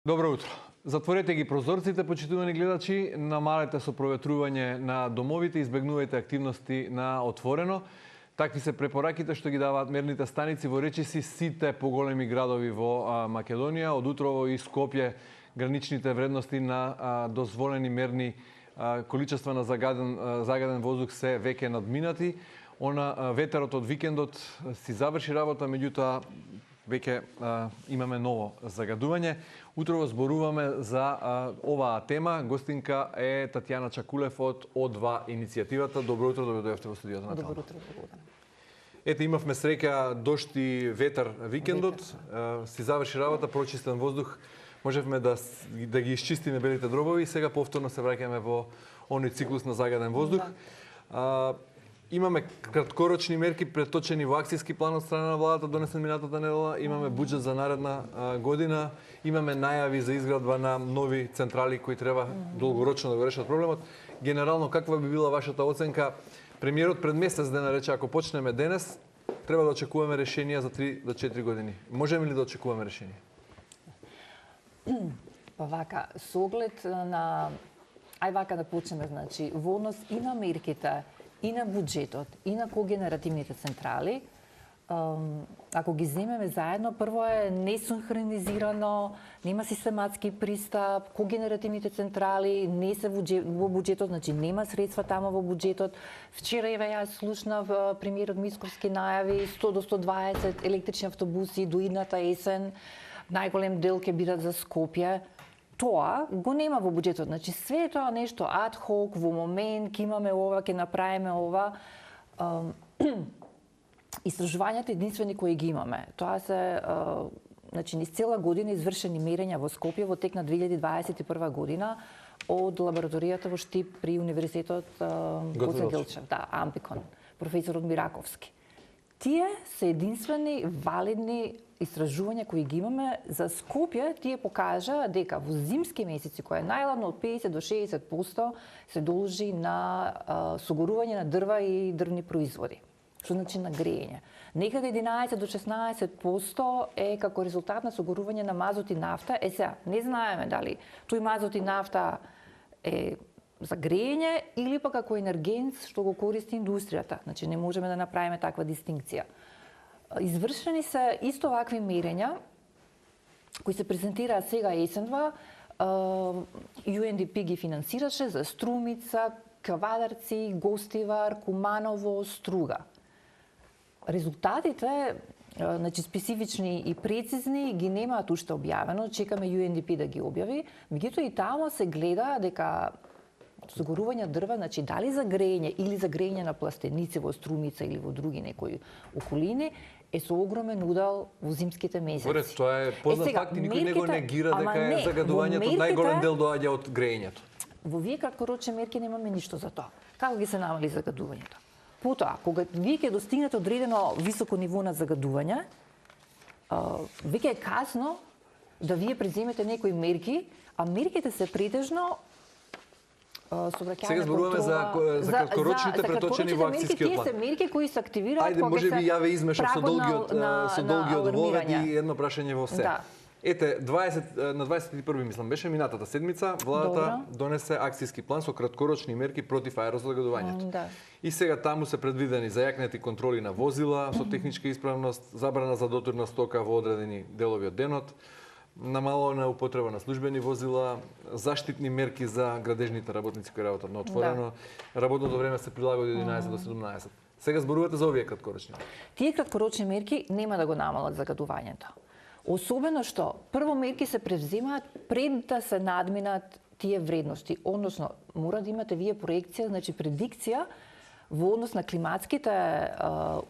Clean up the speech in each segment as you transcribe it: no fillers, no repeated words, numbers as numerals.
Добро утро. Затворете ги прозорците, почитувани гледачи, намалете со проветрување на домовите, избегнувајте активности на отворено. Такви се препораките што ги даваат мерните станици во речиси сите поголеми градови во Македонија. Од утрово и Скопје граничните вредности на дозволени мерни количества на загаден воздух се веќе надминати. Ветерот од викендот си заврши работа, меѓутоа веќе имаме ново загадување. Утрово зборуваме за оваа тема. Гостинка е Татјана Чакулев од О2 иницијативата. Добро утро, добро дојдовте во студиото на Добро утро, благодарам. Ете, имавме среќа, дожд и ветер викендот. Си заврши работа, прочистен воздух. Можевме да ги исчистиме белите дробови и сега повторно се враќаме во оној циклус на загаден воздух. Имаме краткорочни мерки преточени во акцијски план од страна на владата донесен минатата недела. Имаме буџет за наредна година. Имаме најави за изградба на нови централи кои треба долгорочно да го решат проблемот. Генерално, каква би била вашата оценка? Премиерот пред месец дена рече, ако почнеме денес, треба да очекуваме решенија за 3 до 4 години. Можеме ли да очекуваме решение? Па вака, со оглед на... Ај вака да почнеме, значи, во однос и на мерките, и на буџетот, и на когенеративните централи, ако ги земеме заедно, прво е несинхронизирано, нема систематски пристап, когенеративните централи не се во буџетот, значи нема средства тамо во буџетот. Вчера ја слушнав премиерот Мицковски најави 100 до 120 електрични автобуси до идната есен, најголем дел ќе бидат за Скопје. Тоа го нема во буџетот, значи све тоа нешто ад хок, во момент, ќе имаме ова, ќе направиме ова. Истражувањата единствени кои ги имаме, тоа се, значи, низ цела година извршени мерења во Скопје во тек на 2021 година од лабораторијата во Штип при Универзитетот Гоце Делчев, Ампикон, професорот Мираковски. Тие се единствени валидни истражувања кои ги имаме за Скопје. Тие покажа дека во зимски месеци, која е најладно од 50 до 60%, се должи на согорување на дрва и дрвни производи. Што значи на грејење. Некаде 11 до 16% е како резултат на согорување на мазот и нафта. Сега, не знаеме дали тој мазот и нафта е за грејење или па како енергент што го користи индустријата. Значи не можеме да направиме таква дистинкција. Извршени се исто вакви мерења кои се презентираа сега есенва. UNDP ги финансираше за Струмица, Кавадарци, Гостивар, Куманово, Струга. Резултатите, значи специфични и прецизни, ги немаат уште објавено, чекаме UNDP да ги објави, меѓутоа и тамо се гледа дека согорување дрва, значи дали за грејење или за грејење на пластеници во Струмица или во други некои околини, е со огромен удел во зимските месеци. Поред, тоа е познат факт и никој не го негира дека е загадувањето најголем дел доаѓа од грејењето. Во вие краткорочни мерки немаме ништо за тоа. Како ги се намали загадувањето? Потоа, кога вие ќе достигнете одредено високо ниво на загадување, веќе е касно да вие преземете некои мерки, а мерките се претежно сега зборуваме за краткорочните преточени во акцијскиот план. Тие се мерки кои се активираат кога може би ја ве измешав со долгиот вовед и едно прашање во се. Ете, на 21 мислам беше минатата седмица, владата донесе акцијски план со краткорочни мерки против аерозагадувањето. И сега таму се предвидени зајакнети контроли на возила со техничка исправност, забрана за дотурна стока во одредени делови од денот, намалена употреба на службени возила, заштитни мерки за градежните работници кои работат на отворено. Работното време се прилагоди од 11 до 17. Сега зборувате за овие краткорочни. Тие краткорочни мерки нема да го намалат загадувањето. Особено што прво мерки се превземаат пред да се надминат тие вредности, односно мора да имате вие проекција, значи предикција во однос на климатските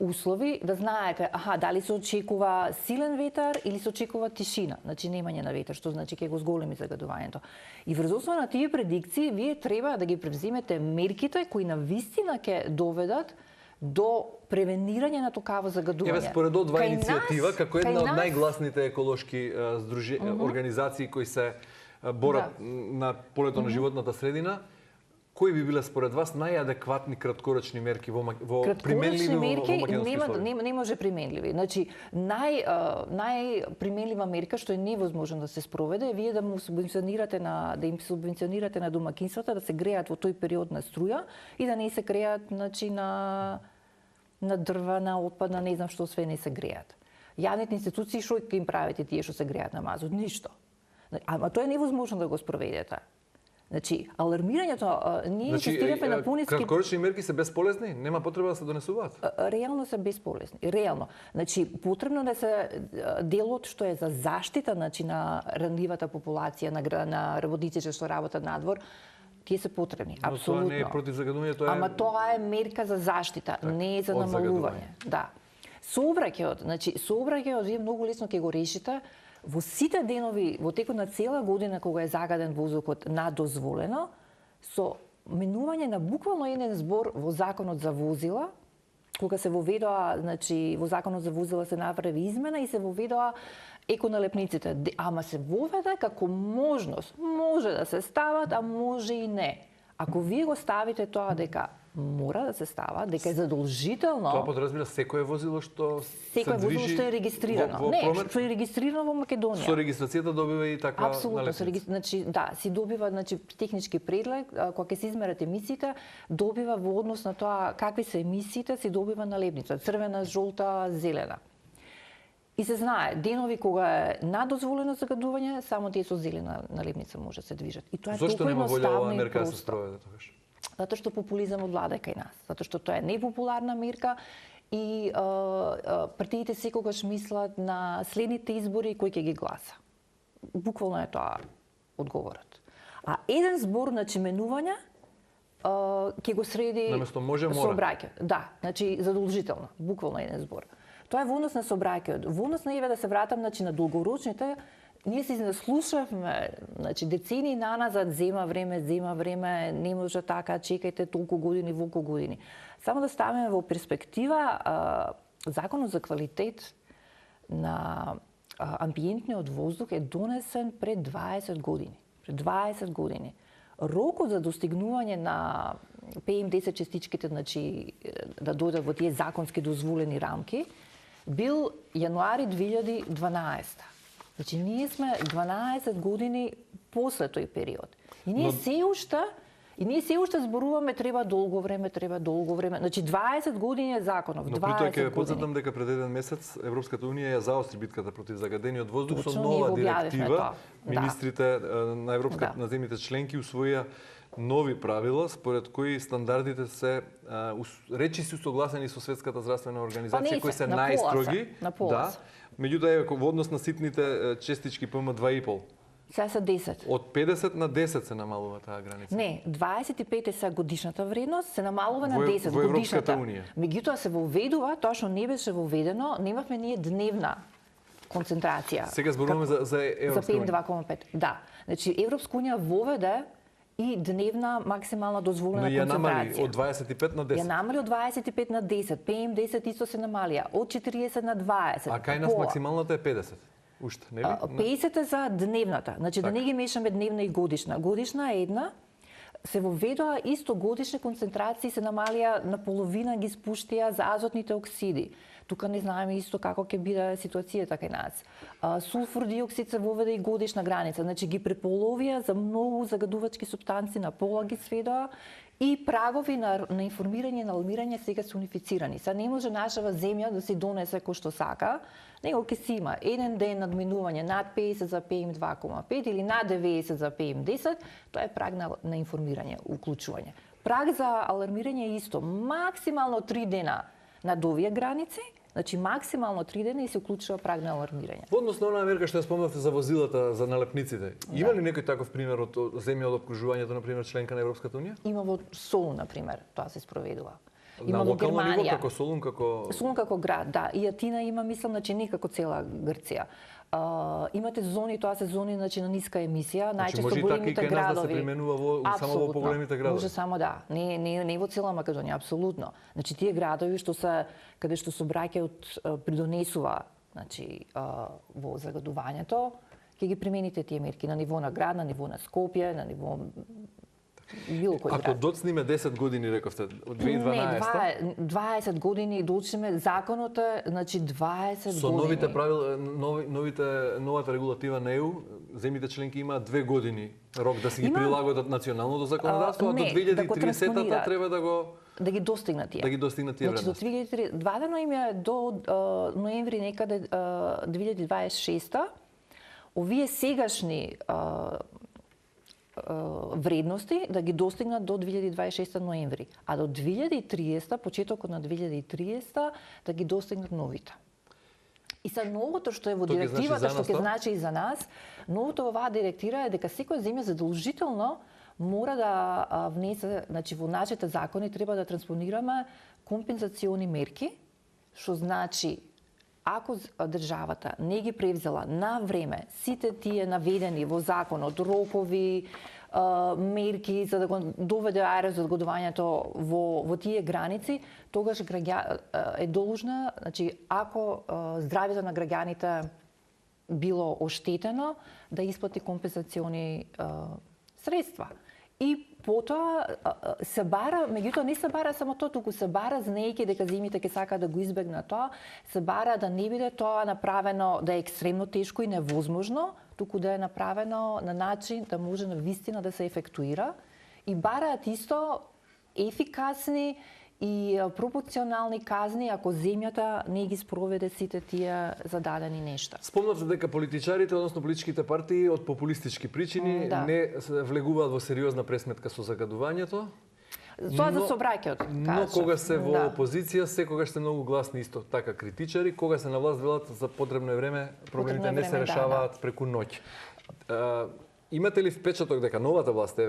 услови, да знаете, дали се очекува силен ветер или се очекува тишина, значи немање на ветер, што значи ќе го зголеми загадувањето. И врз основа на тие предикции вие треба да ги превземете мерките кои навистина ќе доведат до превенирање на такава загадување. Еве според О2 иницијатива, како една од најгласните еколошки организации кои се борат на полето на животната средина, Кои би биле според вас најадекватни краткорочни мерки во краткорочни мерки македонски не може применливи. Значи најприменлива мерка што е невозможно да се спроведе е вие да им субвенционирате на домакинствата да се греат во тој период на струја и да не се греат значи на дрва, на отпад, на не знам што све не се греат. Јавните институции што ќе им правите тие што се греат на мазут? Ништо. Ама тоа е невозможно да го спроведете. Значи, алармирањето, ние инсистираме на пониски... Краткорочни мерки се бесполезни? Нема потреба да се донесуваат? Реално се бесполезни. Реално. Значи, потребно да се делот што е за заштита значи, на ранливата популација, на работниците што работат надвор, тие се потребни. Но апсолутно. тоа не е против загадување, тоа е... Ама тоа е мерка за заштита, не е за намалување. Да. Сообраќајот, вие многу лесно ќе го решите, во сите денови, во текот на цела година кога е загаден воздухот надозволено, со минување на буквално еден збор во Законот за возила, кога се воведоа, значи, во Законот за возила се направи измена и се воведоа еконалепниците. Ама се воведе како можност. Може да се стават, а може и не. Ако вие го ставите тоа дека мора да се става, дека е задолжително. Тоа подразбира секое возило што секое се движи возило што е регистрирано. во промет? Што е регистрирано во Македонија. Со регистрацијата добива и таква апсолутно, налепница. значи да, си добива значи технички преглед, кога ќе се измерат емисиите, добива во однос на тоа какви се емисиите, си добива налепница, црвена, жолта, зелена. И се знае, денови кога е надозволено загадување, само тие со зелена налепница може да се движат. И тоа е Зошто толку нема волја едноставно оваа и мерка да се просто. спроведе тогаш? Затоа што популизмот влада кај нас, затоа што тоа е непопуларна мерка и партиите секогаш мислат на следните избори кој ќе ги гласа. Буквално е тоа одговорот. А еден збор на чименување ќе го среди Наместо може, мора. сообраќајот. Да, значи задолжително, буквално еден збор. Тоа е во однос на сообраќајот. Во однос на еве да се вратам значи на долгорочните, ние се наслушавме, значи децени наназад зема време, не може така, чекајте толку години, волку години. Само да ставиме во перспектива, Законот за квалитет на амбиентниот воздух е донесен пред 20 години. Пред 20 години. Рокот за достигнување на PM10 частичките, значи да дојдат во тие законски дозволени рамки, бил јануари 2012. Значи, ние сме 12 години после тој период. И ние се уште зборуваме треба долго време. Значи 20 години е законов, 20 Но притоа ќе години. потсетам дека пред еден месец Европската унија ја заостри битката против загадениот воздух со Точно, нова ние го објавивме директива. тоа. Да. Министрите на на земјите членки усвоија нови правила според кои стандардите се речиси согласени со Светската здравствена организација кои се на пола најстроги. се, на пола Да. се. Меѓутоа еве во однос на ситните честички PM2,5 Сега се 10. од 50 на 10 се намалува таа граница. Не, 25 е сега годишната вредност, се намалува на Во 10 Европската годишната. унија. Меѓутоа се воведува, тоа што не беше воведено, немавме ние дневна концентрација. Сега зборуваме за За Европска унија. PM2,5. Да. Значи Европска унија воведе и дневна максимална дозволена Но ја намали концентрација. од 25 на 10. Ја намали од 25 на 10, PM10 исто се намалија, од 40 на 20. А кај нас пола. максималната е 50. Уште, нели? 50 е за дневната. Значи да не ги мешаме дневна и годишна. Годишна е една, се воведоа исто годишни концентрации, се намалија на половина, ги спуштија за азотните оксиди. Тука не знаеме исто како ќе биде ситуацијата кај нас. Сулфур диоксид се воведе и годишна граница, значи ги преполовија за многу загадувачки супстанци, на пола ги сведоа и прагови на информирање, на алармирање сега се унифицирани. Сега не може нашава земја да си донесе кој што сака, него ќе си има еден ден надминување над 50 за PM2,5 или над 90 за PM10, тоа е праг на информирање, уклучување. Праг за алармирање е исто, максимално 3 дена над овие граници, значи максимално 3 дена и се уклучува праг на алармирање. Во однос на онаа мерка што ја спомнавте за возилата, за налепниците, има ли некој таков пример од земја од опкружувањето, например, членка на Европската унија? Има во Солун, например, тоа се спроведува. На Има во локално ниво, Германија. како Солун, како... Солун како град, да. И Атина има, мислам, значи не како цела Грција. Имате зони, тоа се зони значи на ниска емисија, најчесто може и така и големите кај нас да се градови. применува само во поголемите градови. Може само да, не во цела Македонија, апсолутно. Значи тие градови што се каде што сообраќајот придонесува, значи во загадувањето, ќе ги примените тие мерки на ниво на град, на ниво на Скопје, на ниво било кој Ако град. доцниме 10 години, рековте, од 2012 Не, 20 години доучиме законот е, значи 20 со години. новите правила, новата регулатива на ЕУ, земјите членки имаат 2 години рок да си ги прилагодат националното законодавство, а до не, да го 2030-та транспонираат. треба Да ги достигнат тие. да ги достигнат тие Значи до вредности. 2030, дадено им е до ноември некаде 2026 овие сегашни вредности да ги достигнат до 2026 ноември, а до 2030, почетокот на 2030 да ги достигнат новите. И са новото што е во Тоа ќе значи директивата, за што нас ќе тоа? значи и за нас, новото во оваа директива е дека секоја земја задолжително мора да внесе, значи во нашите закони треба да транспонираме компензациони мерки, што значи ако државата не ги превзела на време сите тие наведени во законот рокови, мерки за да го доведе аерозагодувањето во тие граници, тогаш е должна, значи ако здравјето на граѓаните било оштетено, да исплати компензациони средства. И потоа се бара, меѓутоа не се бара само тоа, туку се бара знаејќи дека земјите ќе сакаат да го избегнат тоа, се бара да не биде тоа направено да е екстремно тешко и невозможно, туку да е направено на начин да може на вистина да се ефектуира и бараат исто ефикасни и пропорционални казни ако земјата не ги спроведе сите тие зададени нешта. Спомнавте дека политичарите, односно политичките партии од популистички причини не се влегуваат во сериозна пресметка со загадувањето. Тоа за собраќајот. Но кога се во опозиција, секогаш се многу гласни исто така критичари, кога се на власт велат за потребно е време, проблемите не се решаваат преку ноќ. Имате ли впечаток дека новата власт,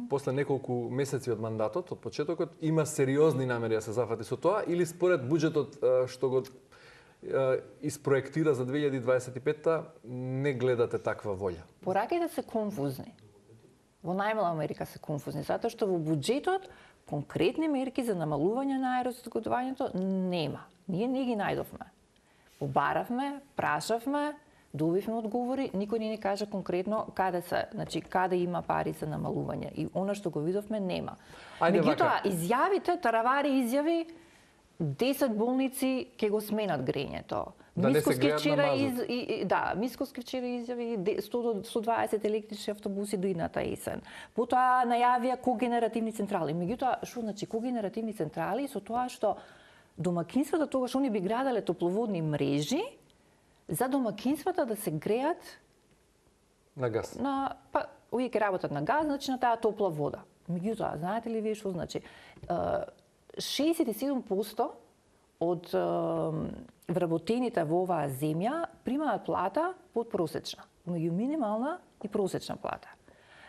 после неколку месеци од мандатот, од почетокот, има сериозни намери да се зафати со тоа, или според буџетот што го испроектира за 2025-та, не гледате таква волја? Пораките се конфузни. Во најмала Америка се конфузни, затоа што во буџетот конкретни мерки за намалување на аерозагодувањето нема. Ние не ги најдовме. Побаравме, прашавме, добивме одговори, никој не ни кажа конкретно каде се, значи каде има пари за намалување. И она што го видовме нема. Меѓутоа, изјавите, таравари изјави, 10 болници ќе го сменат грењето. Да не се гледат на мазот. Мисковски вчера изјави 100 до 120 електрични автобуси до идната есен. Потоа најавија когенеративни централи. Меѓутоа, што значи когенеративни централи со тоа што домакинствата тогаш они би градале топловодни мрежи за домакинствата да се греат на газ. Овие ќе работат на газ, значи на таа топла вода. Меѓутоа, знаете ли вие што значи? 67% од вработените во оваа земја примаат плата подпросечна, меѓу минимална и просечна плата.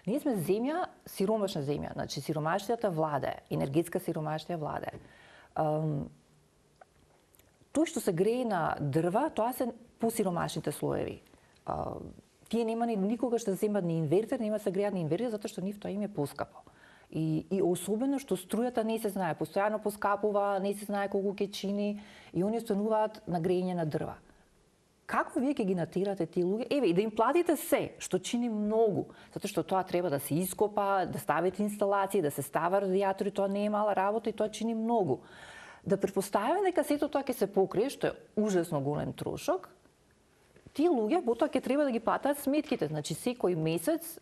Ние сме земја, сиромашна земја, значи сиромаштијата владе, енергетска сиромаштија владе. Тој што се грее на дрва, тоа се посиромашните слоеви. Тие нема никогаш да земат ни инвертер, нема се греат ни инвертер, затоа што нив тоа им е поскапо. И особено што струјата не се знае, постојано поскапува, не се знае колку ќе чини и они остануваат на грејење на дрва. Како вие ќе ги натерате тие луѓе? И да им платите се, што чини многу, затоа што тоа треба да се ископа, да ставите инсталации, да се става радиатори, тоа не е мала работа и тоа чини многу. Да претпоставиме дека сето тоа ќе се покрие, што е ужасно голем трошок, тие луѓе потоа ќе треба да ги платат сметките, значи секој месец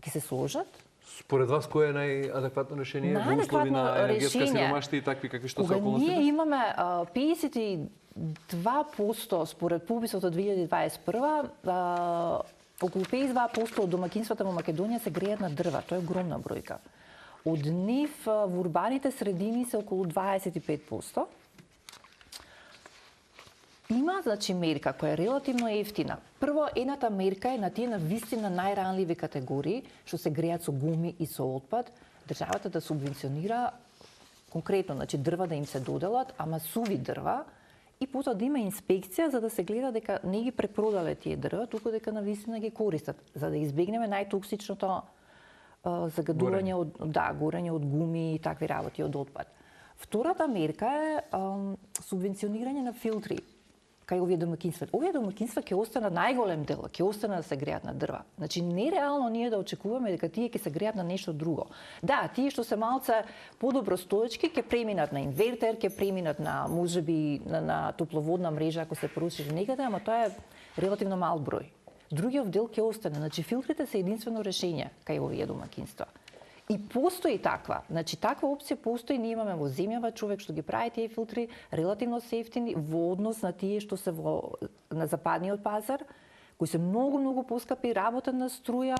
ќе се сложат. Според вас кој е најадекватно решение во услови на енергетска сиромаштија и такви какви што се околностите? Ние имаме 52% според пописот од 2021, околу 52% од домакинствата во Македонија се греат на дрва, тоа е огромна бројка. Од нив во урбаните средини се околу 25%. Има, значи, мерка која е релативно ефтина. Прво, едната мерка е на тие на вистина најранливи категории, што се греат со гуми и со отпад, државата да субвенционира конкретно, значи дрва да им се доделат, ама суви дрва, и потоа да има инспекција за да се гледа дека не ги препродале тие дрва, туку дека на вистина ги користат, за да избегнеме најтоксичното загадување горење од гуми и такви работи од отпад. Втората мерка е субвенционирање на филтри. кај овие домакинства. Овие домакинства ќе останат најголем дел, ќе останат да се греат на дрва. Значи нереално ние да очекуваме дека тие ќе се греат на нешто друго. Да, тие што се малце подобро стоечки ќе преминат на инвертер, ќе преминат на можеби на топловодна мрежа ако се поруши некаде, ама тоа е релативно мал број. Другиот дел ќе остане. Значи филтрите се единствено решение кај овие домакинства. И постои таква, значи таква опција постои, ние имаме во земјава човек што ги прави тие филтри релативно се ефтини во однос на тие што се на западниот пазар, кои се многу поскапи, работат на струја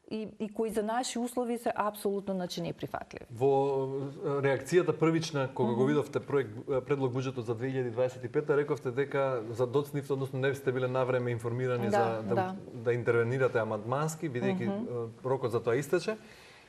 и кои за наши услови се апсолутно неприфатливи. Во реакцијата првична кога го видовте предлог буџетот за 2025 рековте дека задоцнивте, односно не сте биле навреме информирани да интервенирате амандмански, бидејќи рокот за тоа истече.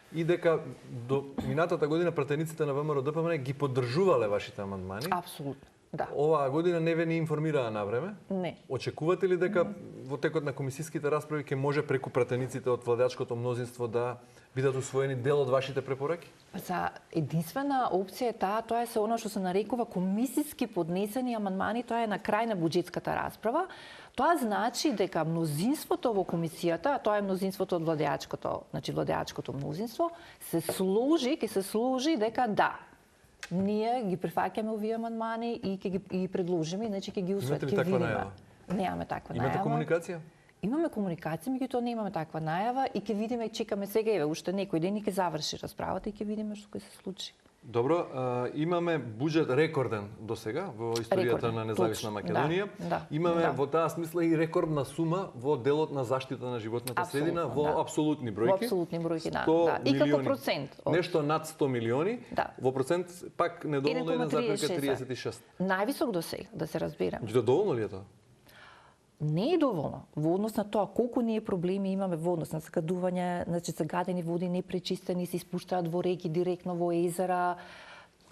И дека до минатата година пратениците на ВМРО-ДПМН ги поддржувале вашите амандмани. Апсолутно, да. Оваа година не ве ни информираа на време. Не. Очекувате ли дека во текот на комисиските расправи ќе може преку пратениците од владеачкото мнозинство да бидат усвоени дел од вашите препораки? За единствена опција е таа, тоа е се она што се нарекува комисиски поднесени амандмани, тоа е на крај на буџетската расправа. Тоа значи дека мнозинството во комисијата, а тоа е мнозинството од владеачкото, значи владеачкото мнозинство, ќе се сложи дека да, ние ги прифаќаме овие амандмани и ќе ги предложиме, значи ќе ги усвоиме. Имате ли таква најава? Немаме таква најава. Имате комуникација? Имаме комуникација, меѓутоа немаме таква најава и ќе видиме, чекаме сега еве уште некој ден и ќе заврши расправата и ќе видиме што ќе се случи. Добро, имаме буџет рекорден до сега во историјата на независна Македонија. Имаме во таа смисла и рекордна сума во делот на заштита на животната средина во апсолутни бројки. Во апсолутни бројки, да. И како процент? Нешто над 100 милиони. Во процент пак недоволно 1,36. Највисок до сега, да се разберем. Доволно ли е тоа? Не е доволно во однос на тоа колку ние проблеми имаме во однос на загадување, значи загадени води непречистени се испуштаат во реки директно во езера.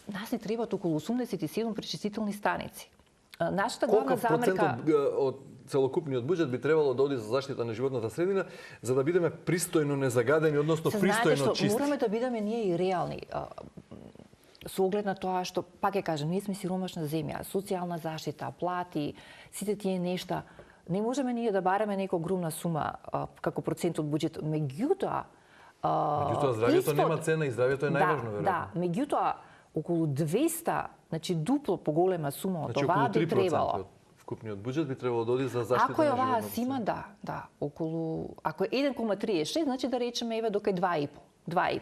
Нас не требаат околу 87 пречистителни станици. Нашата главна замерка од целокупниот буџет би требало да оди за заштита на животната средина за да бидеме пристојно незагадени, односно пристојно чисти. Мораме да бидеме ние и реални. Со оглед на тоа што, пак ќе кажам, ние сме сиромашна земја, социјална заштита, плати, сите тие нешта. Не можеме ние да бараме нека огромна сума како процент од буџетот. Меѓутоа здравјето нема цена и здравјето е најважно, веројатно. Да, меѓутоа околу 200, значи дупло поголема сума од оваа би требало. Вкупниот буџет би требало да оди за заштита ако на животната. Ако е оваа сима, да, околу ако е 1,36, значи да речеме еве дока 2,5.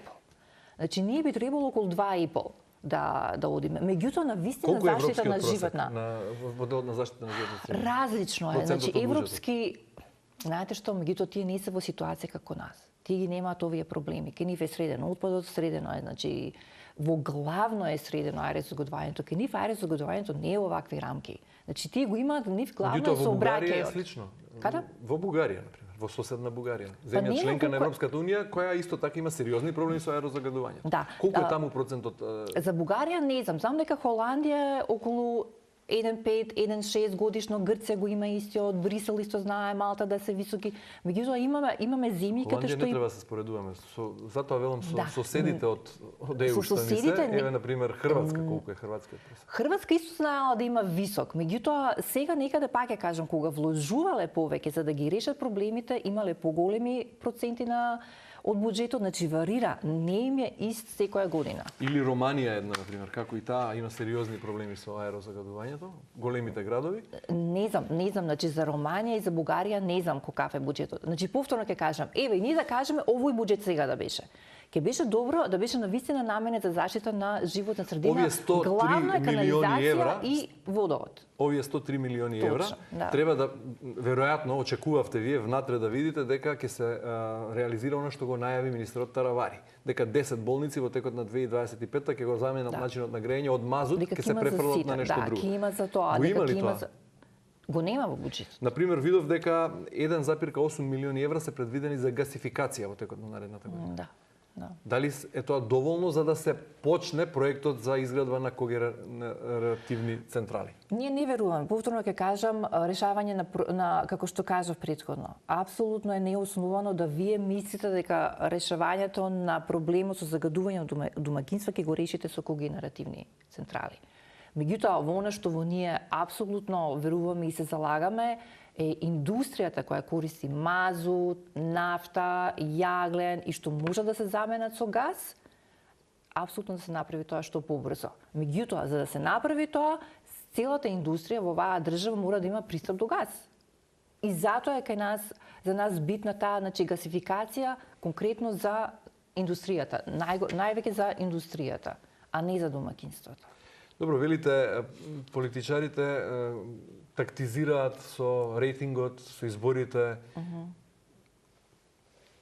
Значи ние би требало околу 2,5 да одиме. Меѓутоа на вистина заштита на животна. Во делот на заштита на животна. Различно е. Значи европски, знаете што, меѓутоа тие не се во ситуација како нас. Тие ги немаат овие проблеми. Ке нив е средено отпадот, средено е, значи во главно е средено аерозагадувањето. Ке нив аерозагадувањето не е овакви рамки. Значи тие го имаат нив главно со обраќајот. Е слично. Каде? Во Бугарија, например, во соседна Бугарија. Земја членка на Европската унија која исто така има сериозни проблеми со аерозагадувањето. Да. Колку е таму процентот? За Бугарија не знам. Знам дека Холандија е околу 1,5, 1,6 годишно, Грција го има истиот, Брисел исто знае, Малта да се високи. Меѓутоа имаме земји каде што не треба да се споредуваме. Затоа велам со соседите од EU страните, еве на пример Хрватска, колку е хрватскиот пресек. Хрватска исто знаела да има висок, меѓутоа сега некаде пак ќе кажам кога вложувале повеќе за да ги решат проблемите, имале поголеми проценти од буџетот, значи варира, не им е ист секоја година. Или Романија една, например, како и таа има сериозни проблеми со аерозагадувањето, големите градови? Не знам, значи за Романија и за Бугарија не знам каков е буџетот. Значи повторно ќе кажам, еве ние да кажеме овој буџет сега да беше. Ќе беше добро да беше навистина наменет за заштита на животна средина, главна канализација и водовод. Овие 103 милиони евра треба да веројатно очекувавте вие внатре да видите дека ќе се реализира она што го најави министерот Таравари, дека 10 болници во текот на 2025 ќе го заменат начинот на грејење од мазут, ќе се префрлат на нешто друго. Да, ќе има за тоа, дека ќе има за го нема во буџетот. На пример, видов дека 1,8 милиони евра се предвидени за гасификација во текот на наредната година. Да. Дали е тоа доволно за да се почне проектот за изградба на когенеративни централи? Ние не веруваме. Повторно ќе кажам, решавање на како што кажав претходно, апсолутно е неосновано да вие мислите дека решавањето на проблемот со загадување на домаќинства ќе го решите со когенеративни централи. Меѓутоа, во она што во ние апсолутно веруваме и се залагаме е индустријата која користи мазут, нафта, јаглен и што може да се заменат со газ, апсолутно да се направи тоа што побрзо. Меѓутоа, за да се направи тоа, целата индустрија во оваа држава мора да има пристап до газ. И затоа е кај нас, за нас битна таа, значи, гасификација конкретно за индустријата, највеќе за индустријата, а не за домакинството. Добро, велите, политичарите тактизираат со рейтингот, со изборите.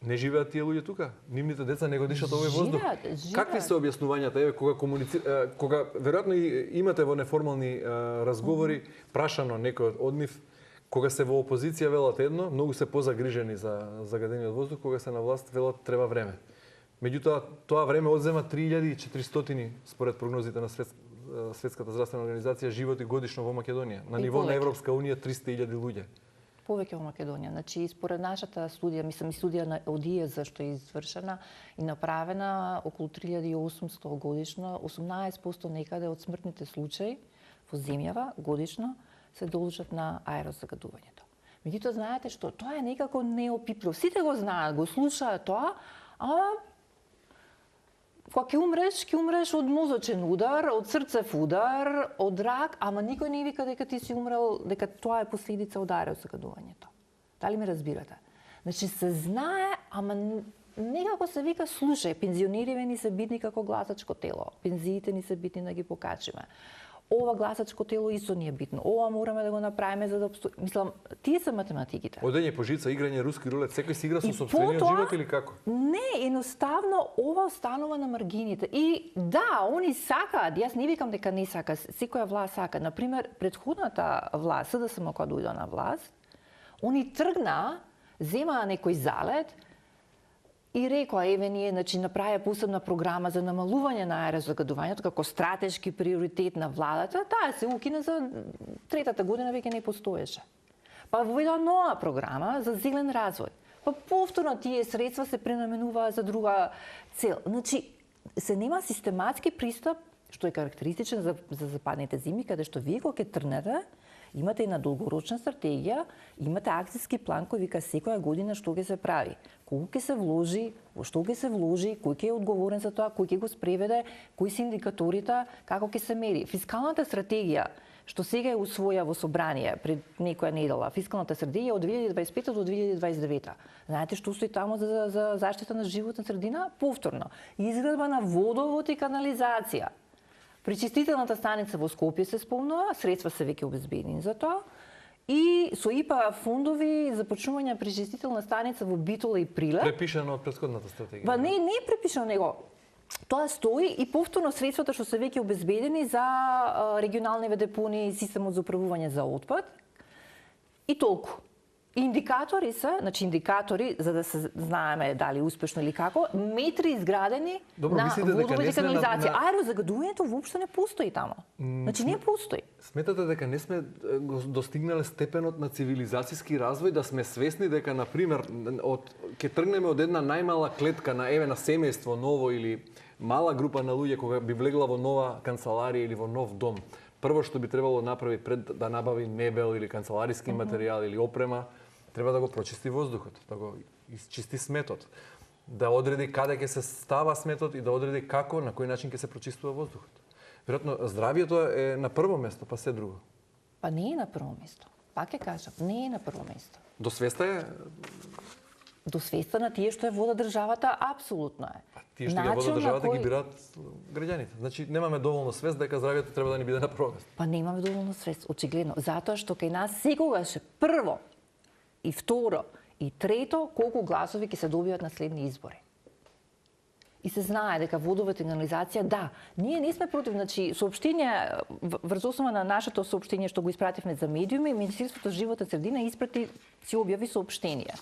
Не живеат тие луѓе тука? Нивните деца не го дишат овој воздух? Живеат. Какви се објаснувањата? Еве, кога веројатно имате во неформални разговори, прашано некој од нив, кога се во опозиција велат едно, многу се позагрижени за загадениот воздух, кога се на власт велат треба време. Меѓутоа, тоа време одзема 3400 според прогнозите на Светската здравствена организација животи годишно во Македонија. На ниво на Европска унија 300.000 луѓе. Повеќе во Македонија. Значи, според нашата студија, мислам и студија на ОДИЕ што е извршена и направена околу 3800 годишно, 18% некаде од смртните случаи во земјава годишно се должат на аерозагадувањето. Меѓутоа, знаете што, тоа е некако неопипливо. Сите го знаат, го слушаат тоа, ама кога ќе умреш од мозочен удар, од срцев удар, од рак, ама никој не вика дека ти си умрел, дека тоа е последица од аерозагадувањето. Дали ме разбирате? Значи се знае, ама некако се вика, слушај, пензионериве ни се битни како гласачко тело. Пензиите ни се битни да ги покачиме. Ова гласачко тело исто ни е битно. Ова мораме да го направиме за да Мислам, тие се математиките. Одење по жица, играње руски рулет, секој си игра со сопствениот живот или како? Не, едноставно ова останува на маргините. И да, они сакаат, јас не викам дека не сака, секоја власт сака. Например, претходната власт, СДСМ кога дојде на власт, они тргна, земаа некој залет и рекоа, еве ние, значи, направија посебна програма за намалување на аерозагадувањето како стратешки приоритет на владата, таа се укина за третата година веќе не постоеше. Па воведоа нова програма за зелен развој. Па повторно тие средства се пренаменуваа за друга цел. Значи, се нема систематски пристап, што е карактеристичен за западните земји, каде што вие кога ќе тргнете, имате и на долгорочна стратегија, имате акцијски план кој вика секоја година што ќе се прави, колку ќе се вложи, во што ќе се вложи, кој ќе е одговорен за тоа, кој ќе го спреведе, кои се индикаторите, како ќе се мери. Фискалната стратегија што сега е усвоја во собрание пред некоја недела, фискалната стратегија од 2025 до 2029. Знаете што стои таму за заштита на животна средина? Повторно, изградба на водовод и канализација. Пречистителната станица во Скопје се спомнува, средства се веќе обезбедени за тоа. И со ИПА фондови започнување пречистителна станица во Битола и Прилеп. Препишано од претходната стратегија. Ба не е препишано него. Тоа стои и повторно средствата што се веќе обезбедени за регионални депонии и системот за управување за отпад. И толку. Индикатори се, значи индикатори за да се знаеме дали успешно или како, метри изградени на водовод и канализација. Аерозагадувањето воопшто не постои таму. Значи не постои. Сметате дека не сме достигнале степенот на цивилизацијски развој, да сме свесни дека, например, ќе тргнеме од една најмала клетка на на семејство ново или мала група на луѓе кога би влегла во нова канцеларија или во нов дом. Прво што би требало да направи пред да набави мебел или канцелариски материјал или опрема, треба да го прочисти воздухот, да го изчисти сметот, да одреди каде ќе се става сметот и да одреди како, на кој начин ќе се прочистува воздухот. Веројатно, здравието е на прво место, па се друго. Па не е на прво место. Пак ќе кажам, не е на прво место. До свеста е? До свеста на тие што ја вода државата, апсолутно е. Тие што ја вода државата ги бираат граѓаните. Значи, немаме доволно свест дека здравието треба да ни биде на прво место. Па немаме доволно свест, очигледно. Затоа што кај нас секогаш прво и второ, и трето, колку гласови ќе се добијат на следни избори. И се знае дека водовод и канализација, да, ние не сме против, значи, соопштение, врз основа на нашето соопштение што го испративме за медиуми, Министерството за животна средина испрати, си објави соопштение,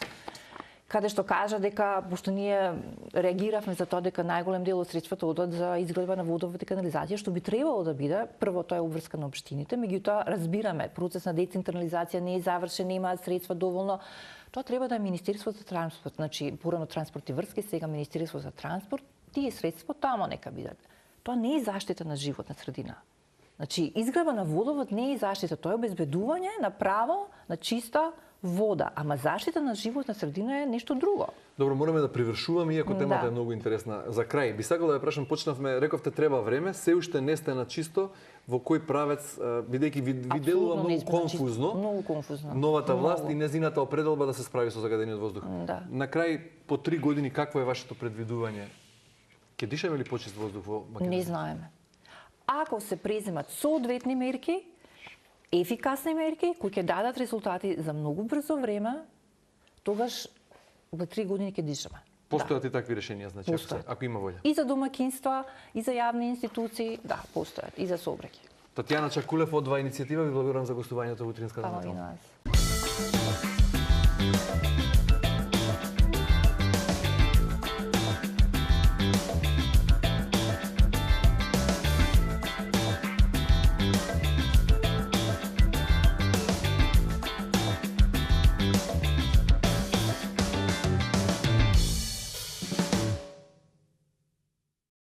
каде што кажа дека, пошто ние реагиравме за тоа дека најголем дел од средствата одат за изградба на водовод и канализација, што би требало да биде, прво тоа е обврска на општините, меѓутоа разбираме, процес на децентрализација не е завршен, немаат средства доволно. Тоа треба да е Министерството за транспорт, значи порано транспорт и врски, сега Министерство за транспорт, тие средства таму нека бидат. Тоа не е заштита на животна средина. Значи, изграба на водовод не е заштита, тоа е обезбедување на право на чиста вода, ама заштита на животна средина е нешто друго. Добро, мораме да привршуваме, иако темата Да. е многу интересна. За крај, би сакал да ја прашам, почнавме, рековте треба време, се уште не сте на чисто, во кој правец, бидејќи ви делува Апсолутно не многу сме на чисто. конфузно, Многу конфузно. новата власт Многу. и незината определба да се справи со загадениот воздух. Да. На крај, по 3 години, какво е вашето предвидување? Ќе дишаме ли почист воздух во Македонија? Не знаеме. Ако се преземат соодветни мерки, ефикасни мерки, кои ќе дадат резултати за многу брзо време, тогаш во 3 години ќе дишаме. Постојат и такви решенија, значи, Постојат. ако има волја. И за домакинства, и за јавни институции, да, постојат, и за сообраќај. Татјана Чакулев од 2 иницијатива, ви благодарам за гостувањето во утринска Фала ви занател. на вас.